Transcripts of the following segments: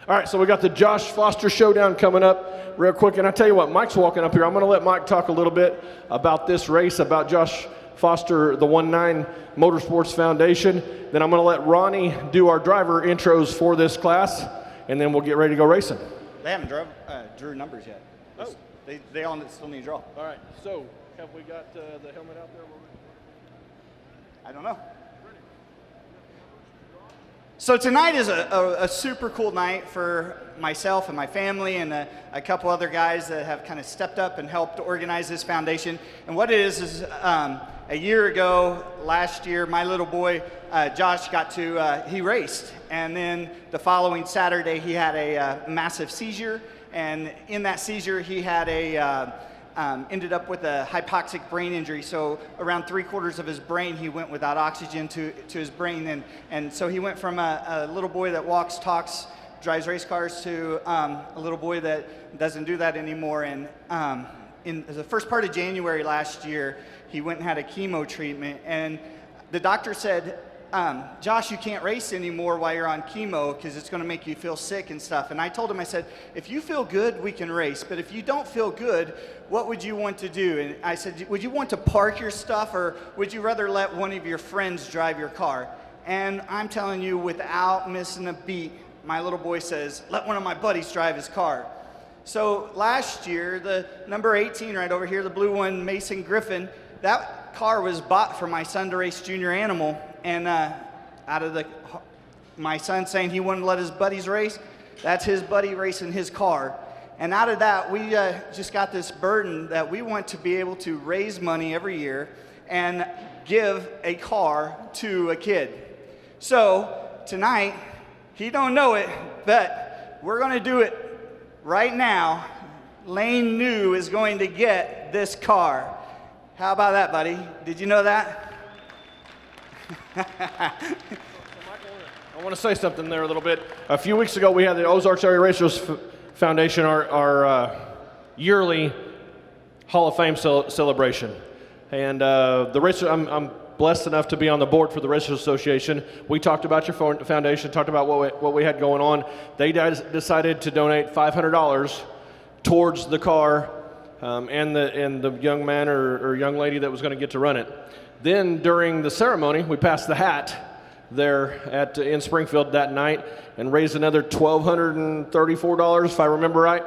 All right, so we got the Josh Foster Showdown coming up real quick. And I tell you what, Mike's walking up here. I'm going to let Mike talk a little bit about this race, about Josh Foster, the 1-9 Motorsports Foundation. Then I'm going to let Ronnie do our driver intros for this class, and then we'll get ready to go racing. They haven't drew numbers yet. Oh. They all still need to draw. All right, so have we got the helmet out there? I don't know. So tonight is a super cool night for myself and my family and a couple other guys that have kind of stepped up and helped organize this foundation. And what it is a year ago, last year, my little boy, Josh, he raced. And then the following Saturday, he had a massive seizure. And in that seizure, he had ended up with a hypoxic brain injury. So around 3/4 of his brain, he went without oxygen to his brain. And so he went from a little boy that walks, talks, drives race cars to a little boy that doesn't do that anymore. And in the first part of January last year, he went and had a chemo treatment. And the doctor said, Josh, you can't race anymore while you're on chemo because it's going to make you feel sick and stuff. And I told him, I said, if you feel good, we can race. But if you don't feel good, what would you want to do? And I said, would you want to park your stuff, or would you rather let one of your friends drive your car? And I'm telling you, without missing a beat, my little boy says, let one of my buddies drive his car. So last year, the number 18 right over here, the blue one, Mason Griffin, that car was bought for my son to race junior animal. And out of my son saying he wouldn't let his buddies race, that's his buddy racing his car. And out of that, we just got this burden that we want to be able to raise money every year and give a car to a kid. So tonight, he don't know it, but we're going to do it right now. Lane New is going to get this car. How about that, buddy? Did you know that? I want to say something there a little bit. A few weeks ago, we had the Ozarks Area Racers Foundation, our yearly Hall of Fame celebration. And the racer, I'm blessed enough to be on the board for the Racers Association. We talked about your foundation, talked about what we had going on. They decided to donate $500 towards the car and the young man or young lady that was going to get to run it. Then during the ceremony, we passed the hat there in Springfield that night and raised another $1,234, if I remember right.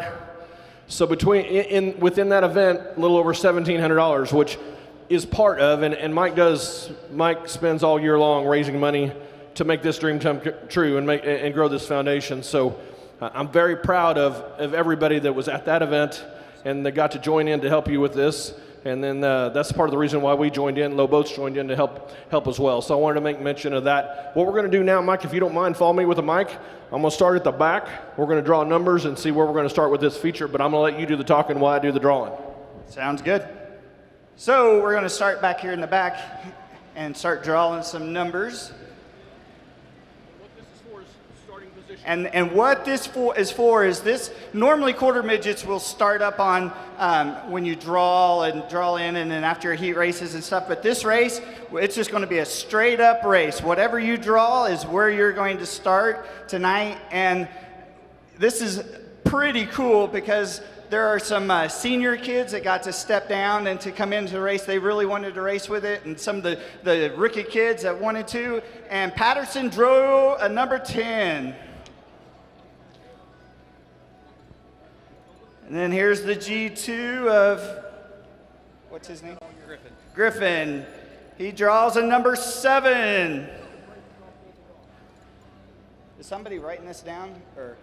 So within that event, a little over $1,700, which is part of, and Mike spends all year long raising money to make this dream come true and grow this foundation. So I'm very proud of everybody that was at that event and that got to join in to help you with this. And then that's part of the reason why we joined in. Lowe Boats joined in to help as well. So I wanted to make mention of that. What we're going to do now, Mike, if you don't mind, follow me with a mic. I'm going to start at the back. We're going to draw numbers and see where we're going to start with this feature. But I'm going to let you do the talking while I do the drawing. Sounds good. So we're going to start back here in the back and start drawing some numbers. And what this is this, normally quarter midgets will start up on when you draw in and then after your heat races and stuff. But this race, it's just going to be a straight up race. Whatever you draw is where you're going to start tonight. And this is pretty cool because there are some senior kids that got to step down and to come into the race. They really wanted to race with it. And some of the rookie kids that wanted to. And Patterson drew a number 10. And then here's the G2 of, what's his name? Griffin. He draws a number 7. Is somebody writing this down? Or?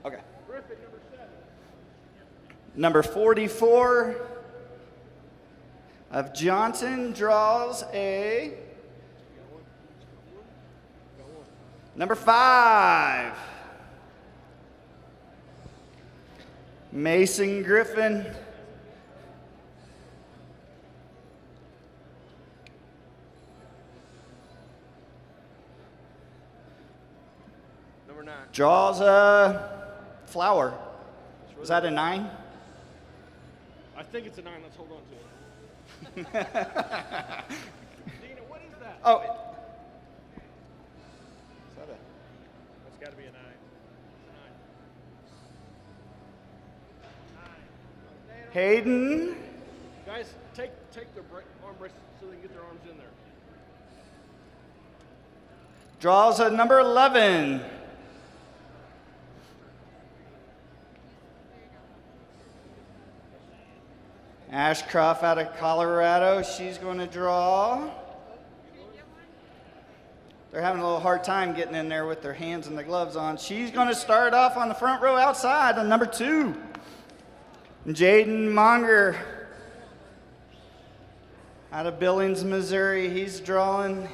Okay. Griffin, number 7. Number 44 of Johnson draws a number 5. Mason Griffin. Number 9. Draws a flower. Was that a 9? I think it's a 9. Let's hold on to it. Dina, what is that? Oh. Is that a? got to be a 9. Hayden. Guys, take their arm braces so they can get their arms in there. Draws a number 11. Ashcroft out of Colorado, she's going to draw. They're having a little hard time getting in there with their hands and the gloves on. She's going to start off on the front row outside on number 2. Jaden Monger out of Billings, Missouri. He's drawing.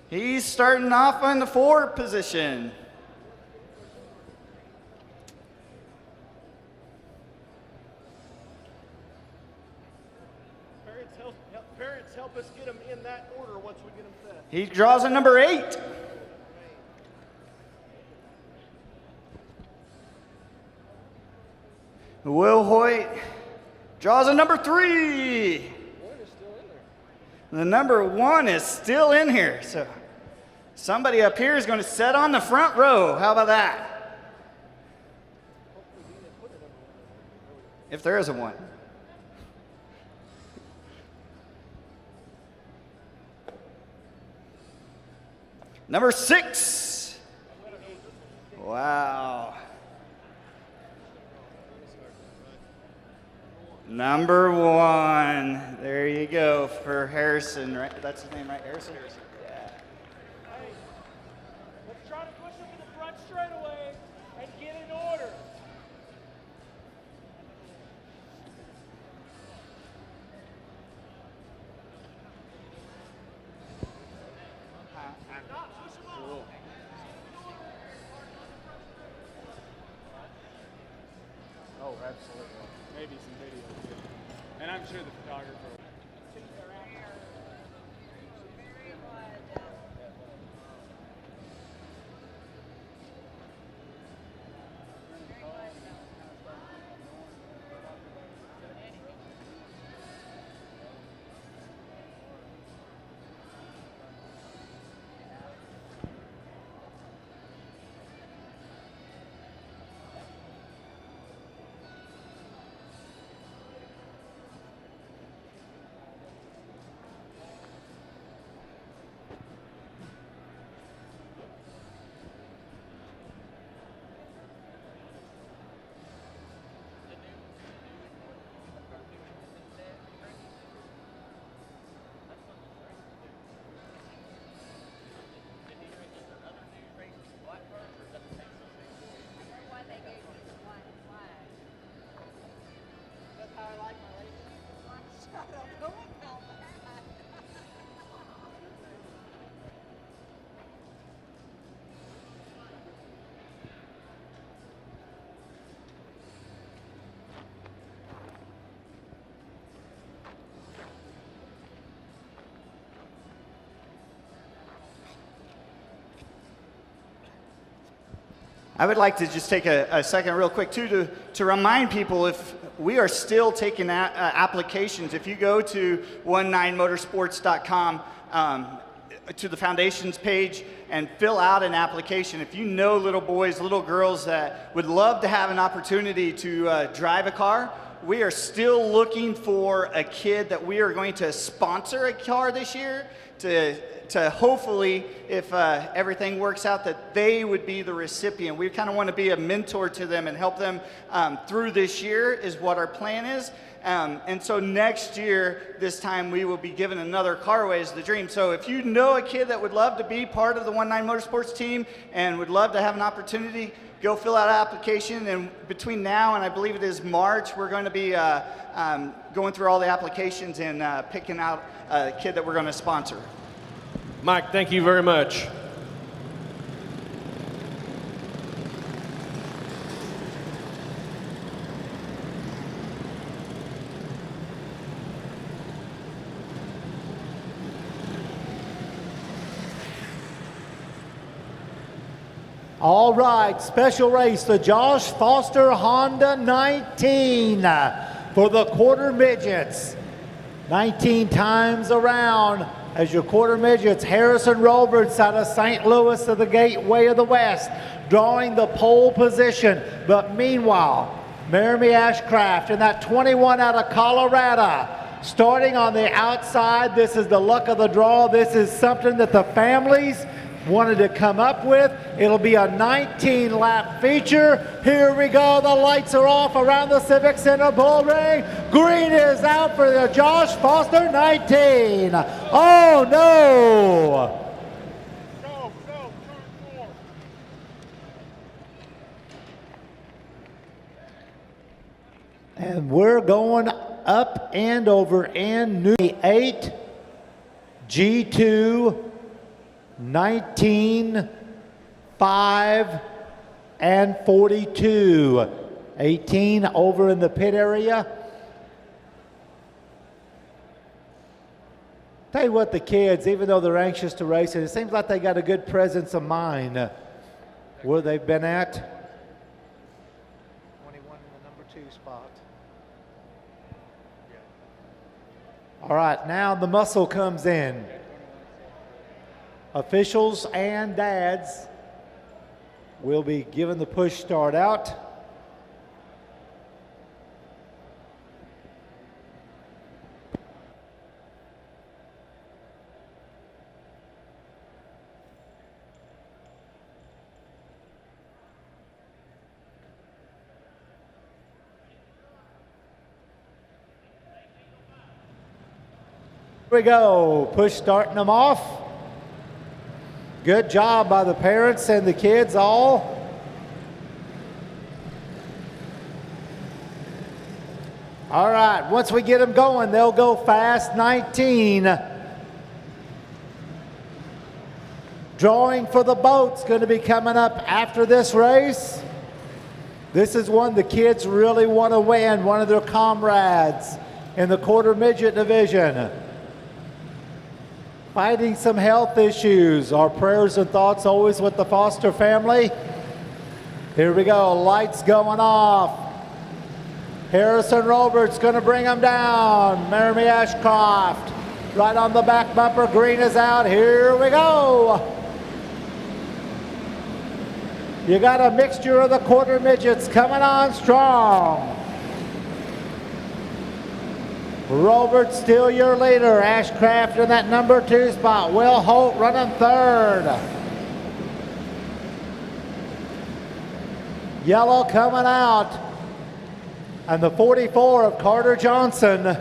He's starting off in the 4 position. Parents help us get them in that order once we get them set. He draws a number 8. Will Hoyt draws a number 3. The number 1 is still in here. So somebody up here is going to set on the front row. How about that? If there is a 1. Number 6. Wow. Number 1. There you go for Harrison, right? That's his name, right? Harrison? Yeah. Hey, let's try to push him to the front straightaway and get in order. Oh, absolutely. Maybe some video. And I'm sure the photographer. I would like to just take a second real quick too to remind people if we are still taking applications. If you go to 19motorsports.com to the foundations page and fill out an application, if you know little boys, little girls that would love to have an opportunity to drive a car, we are still looking for a kid that we are going to sponsor a car this year to hopefully, if everything works out, that they would be the recipient. We kind of want to be a mentor to them and help them through this year is what our plan is. And so next year, this time, we will be giving another car away as the dream. So if you know a kid that would love to be part of the 19 Motorsports team and would love to have an opportunity, go fill out an application. And between now and I believe it is March, we're going to be going through all the applications and picking out a kid that we're going to sponsor. Mike, thank you very much. All right, special race, the Josh Foster Honda 19 for the quarter midgets. 19 times around as your quarter midgets. Harrison Roberts out of St. Louis of the Gateway of the West, drawing the pole position. But meanwhile, Jeremy Ashcraft in that 21 out of Colorado, starting on the outside. This is the luck of the draw. This is something that the families wanted to come up with. It'll be a 19-lap feature. Here we go. The lights are off around the Civic Center bull ring. Green is out for the Josh Foster 19. Oh no! Go, turn 4. And we're going up and over in new 8, G2, 19, 5, and 42. 18 over in the pit area. Tell you what, the kids, even though they're anxious to race it seems like they got a good presence of mind where they've been at. 21 in the number 2 spot. All right, now the muscle comes in. Officials and dads will be given the push start out. Here we go, push starting them off. Good job by the parents and the kids all. All right, once we get them going, they'll go fast. 19. Drawing for the boat's going to be coming up after this race. This is one the kids really want to win, one of their comrades in the quarter midget division. Fighting some health issues. Our prayers and thoughts always with the Foster family. Here we go, lights going off. Harrison Roberts going to bring them down. Jeremy Ashcroft right on the back bumper. Green is out. Here we go. You got a mixture of the quarter midgets coming on strong. Roberts still your leader. Ashcraft in that number 2 spot. Will Holt running 3rd. Yellow coming out. And the 44 of Carter Johnson.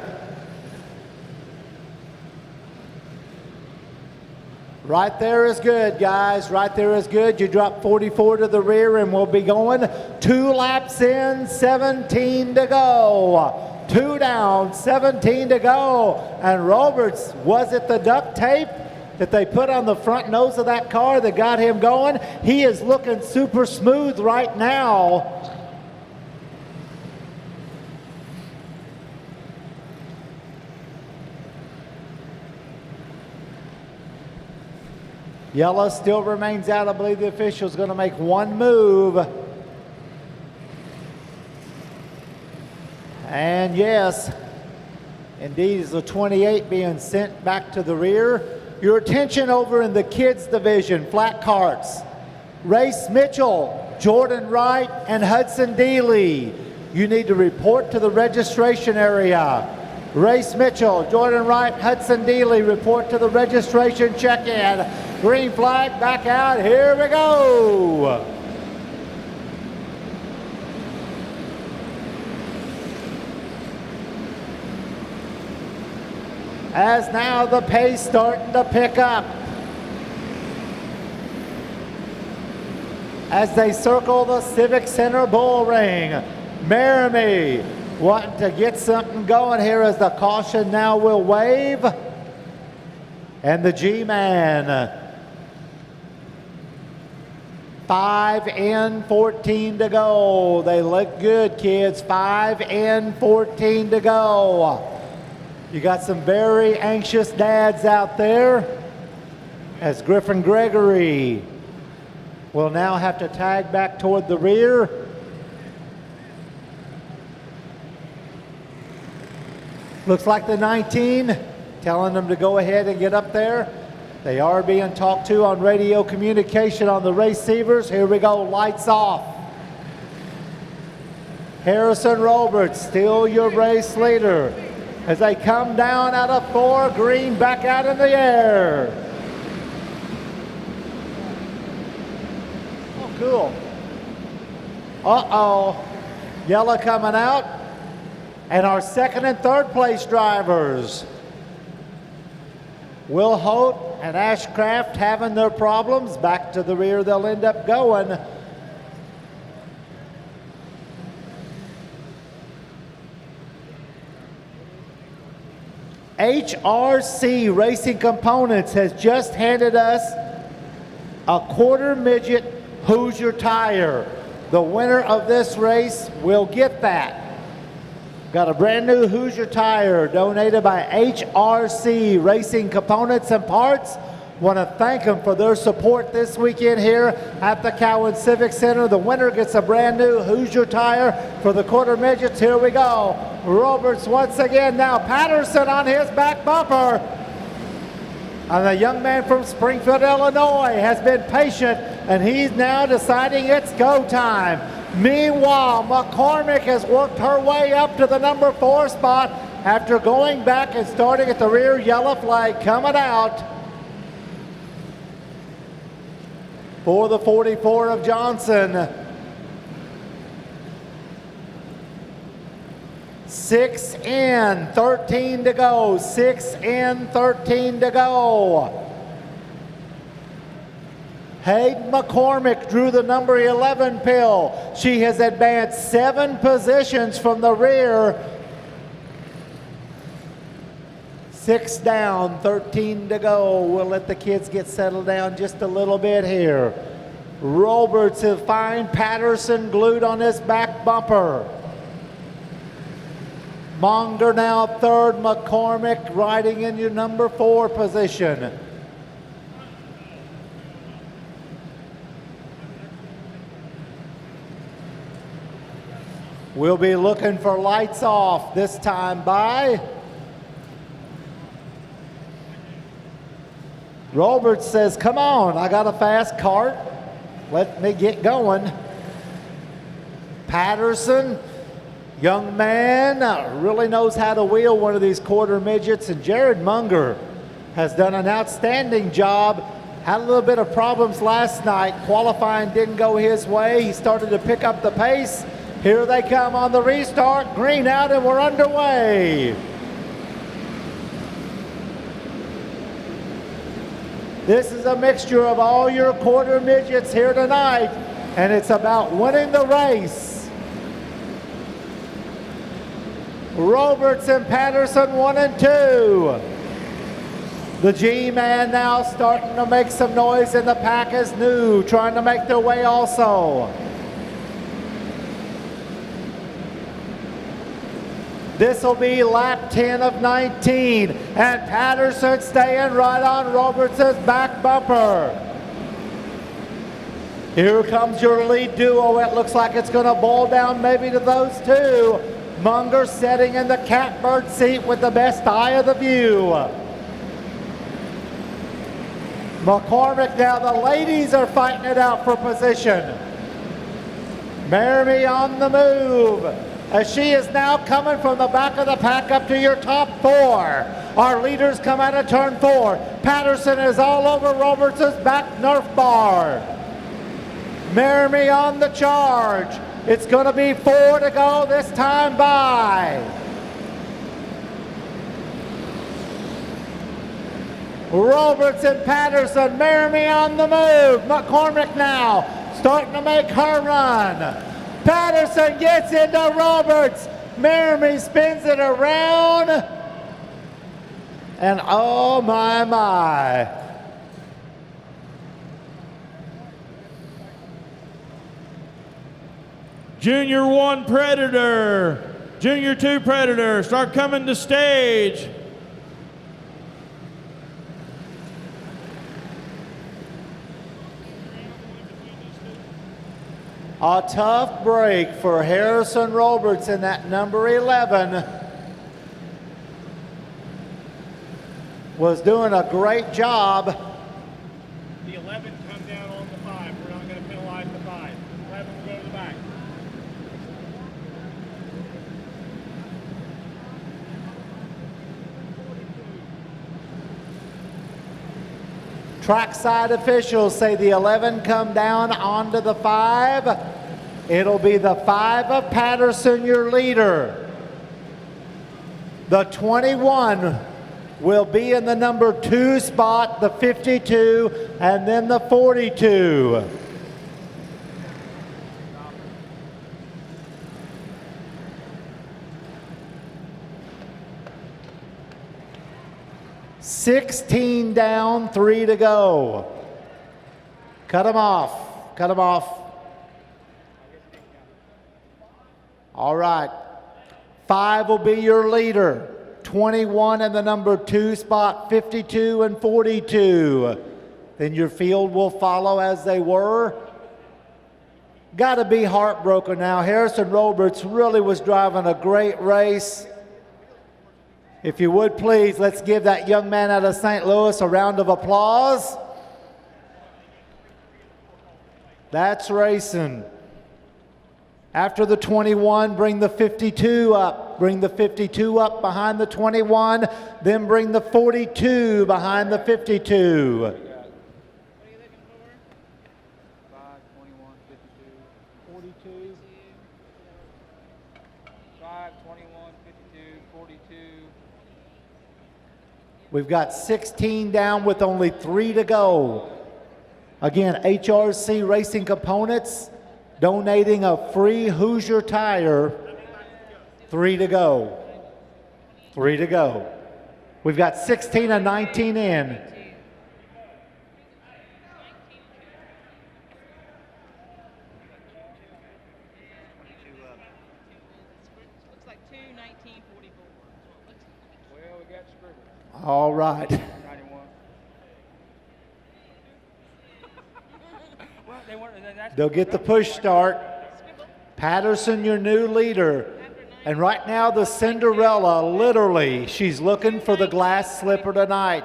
Right there is good, guys. Right there is good. You drop 44 to the rear and we'll be going 2 laps in, 17 to go. 2 down, 17 to go. And Roberts, was it the duct tape that they put on the front nose of that car that got him going? He is looking super smooth right now. Yellow still remains out. I believe the official's going to make one move. And yes, indeed, is the 28 being sent back to the rear. Your attention over in the kids division, flat carts. Race Mitchell, Jordan Wright, and Hudson Dealey. You need to report to the registration area. Race Mitchell, Jordan Wright, Hudson Dealey, report to the registration check-in. Green flag back out. Here we go. As now the pace starting to pick up. As they circle the Civic Center bull ring. Merrimee wanting to get something going here as the caution now will wave. And the G-Man. 5 in, 14 to go. They look good, kids. 5 in, 14 to go. You got some very anxious dads out there as Griffin Gregory will now have to tag back toward the rear. Looks like the 19 telling them to go ahead and get up there. They are being talked to on radio communication on the receivers. Here we go, lights off. Harrison Roberts, still your race leader. As they come down out of 4, green back out in the air. Oh, cool. Uh-oh. Yellow coming out. And our second and third place drivers, Will Holt and Ashcraft, having their problems. Back to the rear they'll end up going. HRC Racing Components has just handed us a quarter midget Hoosier tire. The winner of this race will get that. Got a brand new Hoosier tire donated by HRC Racing Components and Parts. Want to thank them for their support this weekend here at the Cowan Civic Center. The winner gets a brand new Hoosier tire for the quarter midgets. Here we go. Roberts once again now. Patterson on his back bumper. And the young man from Springfield, Illinois has been patient, and he's now deciding it's go time. Meanwhile, McCormick has worked her way up to the number 4 spot after going back and starting at the rear. Yellow flag coming out for the 44 of Johnson. 6 in, 13 to go. 6 in, 13 to go. Hayden McCormick drew the number 11 pill. She has advanced 7 positions from the rear. 6 down, 13 to go. We'll let the kids get settled down just a little bit here. Roberts will find Patterson glued on his back bumper. Monger now third, McCormick riding in your number 4 position. We'll be looking for lights off this time by Roberts says, come on, I got a fast cart. Let me get going. Patterson, young man, really knows how to wheel one of these quarter midgets. And Jared Munger has done an outstanding job. Had a little bit of problems last night. Qualifying didn't go his way. He started to pick up the pace. Here they come on the restart. Green out and we're underway. This is a mixture of all your quarter midgets here tonight, and it's about winning the race. Roberts and Patterson 1 and 2. The G-Man now starting to make some noise in the pack is new, trying to make their way also. This will be lap 10 of 19, and Patterson staying right on Roberts' back bumper. Here comes your lead duo. It looks like it's going to boil down maybe to those two. Munger sitting in the catbird seat with the best eye of the view. McCormick now, the ladies are fighting it out for position. Maramy on the move, as she is now coming from the back of the pack up to your top 4. Our leaders come out of turn 4. Patterson is all over Roberts' back Nerf bar. Maramy on the charge. It's going to be 4 to go this time by. Roberts and Patterson, Maramy on the move. McCormick now starting to make her run. Patterson gets into Roberts. Maramy spins it around. And oh my, my. Junior 1 Predator, Junior 2 Predator, start coming to stage. A tough break for Harrison Roberts in that number 11. was doing a great job. The 11 come down on the 5. We're not going to penalize the 5. 11 will go to the back. Trackside officials say the 11 come down onto the 5. It'll be the 5 of Patterson, your leader. The 21 will be in the number 2 spot, the 52, and then the 42. $16 down, 3 to go. Cut them off. Cut them off. All right. 5 will be your leader. 21 in the number 2 spot, 52 and 42. Then your field will follow as they were. Got to be heartbroken now. Harrison Roberts really was driving a great race. If you would please, let's give that young man out of St. Louis a round of applause. That's racing. After the 21, bring the 52 up. Bring the 52 up behind the 21, then bring the 42 behind the 52. What are you looking for? 5, 21, 52, 42. 5, 21, 52, 42. We've got 16 down with only 3 to go. Again, HRC Racing Components donating a free Hoosier tire. 3 to go. 3 to go. We've got 16 and 19 in. Looks like 2, 19, 44. Well, we got scribbles. All right. 91. Well, they weren't. That's They'll get the push start. Patterson, your new leader. And right now, the Cinderella, literally, she's looking for the glass slipper tonight.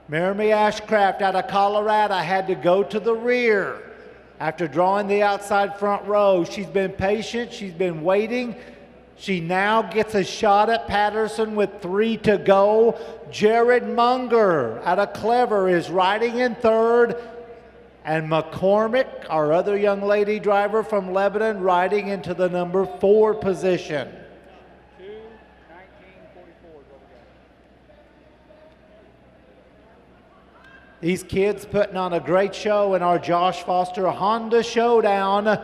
Maramy Ashcraft out of Colorado had to go to the rear after drawing the outside front row. She's been patient. She's been waiting. She now gets a shot at Patterson with 3 to go. Jared Munger out of Clever is riding in third. And McCormick, our other young lady driver from Lebanon, riding into the number 4 position. 2, 19, 44 is what we got. These kids putting on a great show in our Josh Foster Honda Showdown.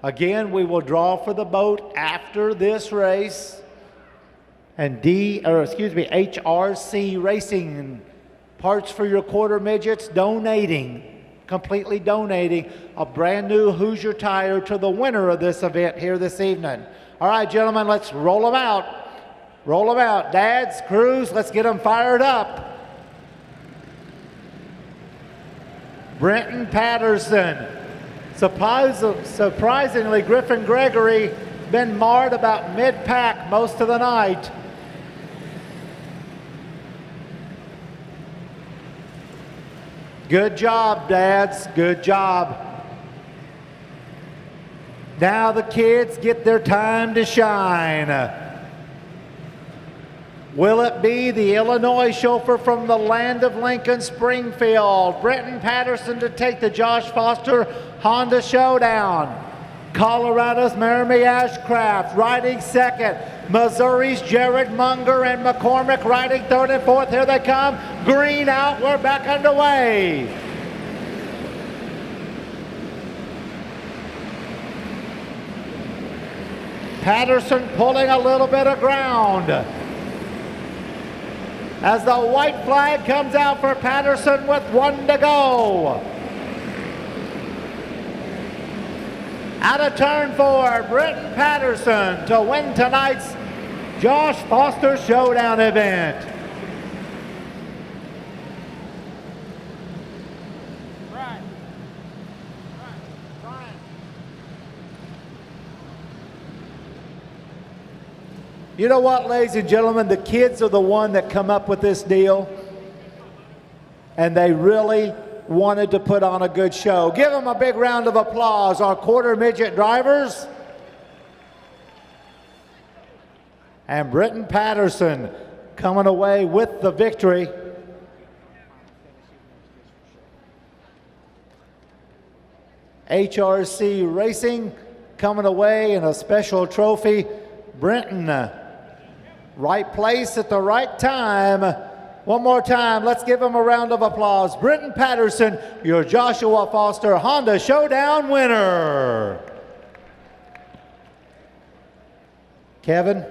Again, we will draw for the boat after this race. And HRC Racing Parts for Your Quarter Midgets completely donating a brand new Hoosier tire to the winner of this event here this evening. All right, gentlemen, let's roll them out. Roll them out. Dads, crews, let's get them fired up. Brenton Patterson. Surprisingly, Griffin Gregory been marred about mid-pack most of the night. Good job, dads. Good job. Now the kids get their time to shine. Will it be the Illinois chauffeur from the land of Lincoln, Springfield, Brenton Patterson, to take the Josh Foster Honda Showdown? Colorado's Maramy Ashcraft riding second. Missouri's Jared Munger and McCormick riding third and fourth. Here they come. Green out. We're back underway. Patterson pulling a little bit of ground. As the white flag comes out for Patterson with 1 to go. Out of turn 4, Brenton Patterson to win tonight's Josh Foster Showdown event. Brian. You know what, ladies and gentlemen, the kids are the one that come up with this deal. and they really wanted to put on a good show. Give them a big round of applause, our quarter midget drivers. And Britton Patterson coming away with the victory. HRC Racing coming away in a special trophy. Brenton, right place at the right time. One more time, let's give him a round of applause. Britton Patterson, your Joshua Foster Honda Showdown winner. Kevin.